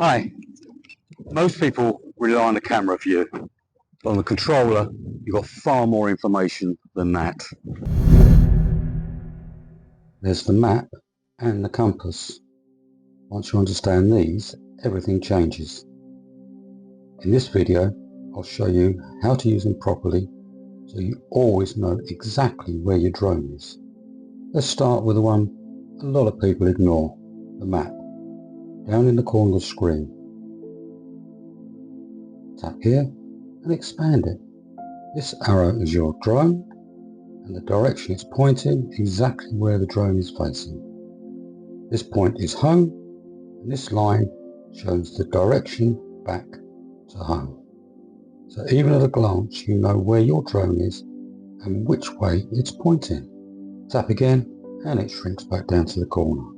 Hi. Most people rely on the camera view, but on the controller you've got far more information than that. There's the map and the compass. Once you understand these, everything changes. In this video I'll show you how to use them properly so you always know exactly where your drone is. Let's start with the one a lot of people ignore, the map. Down in the corner of the screen. Tap here and expand it. This arrow is your drone and the direction it's pointing exactly where the drone is facing. This point is home and this line shows the direction back to home. So even at a glance you know where your drone is and which way it's pointing. Tap again and it shrinks back down to the corner.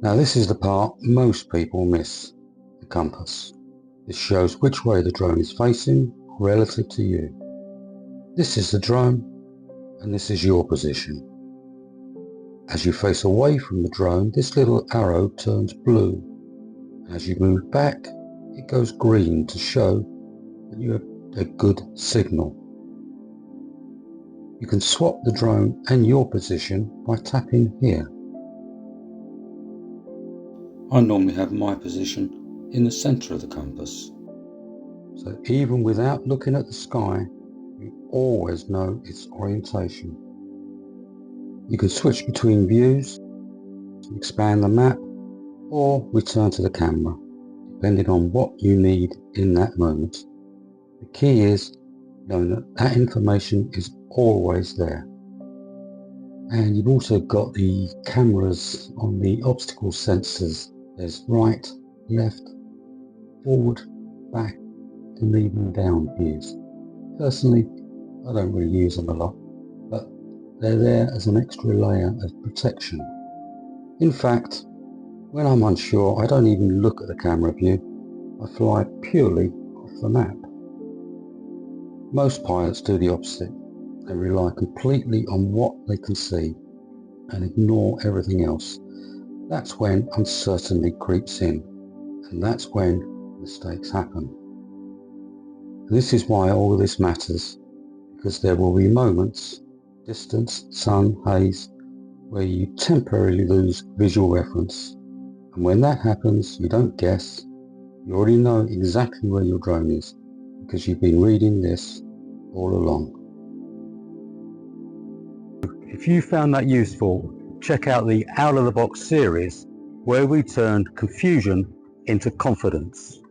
Now this is the part most people miss, the compass. This shows which way the drone is facing relative to you. This is the drone and this is your position. As you face away from the drone, this little arrow turns blue. As you move back, it goes green to show that you have a good signal. You can swap the drone and your position by tapping here. I normally have my position in the centre of the compass. So even without looking at the sky, you always know its orientation. You can switch between views, expand the map, or return to the camera, depending on what you need in that moment. The key is knowing that that information is always there. And you've also got the cameras on the obstacle sensors. There's right, left, forward, back, and even down views. Personally, I don't really use them a lot, but they're there as an extra layer of protection. In fact, when I'm unsure, I don't even look at the camera view. I fly purely off the map. Most pilots do the opposite. They rely completely on what they can see and ignore everything else. That's when uncertainty creeps in, and that's when mistakes happen. And this is why all of this matters, because there will be moments, distance, sun, haze, where you temporarily lose visual reference. And when that happens, you don't guess, you already know exactly where your drone is, because you've been reading this all along. If you found that useful, check out the Out of the Box series, where we turned confusion into confidence.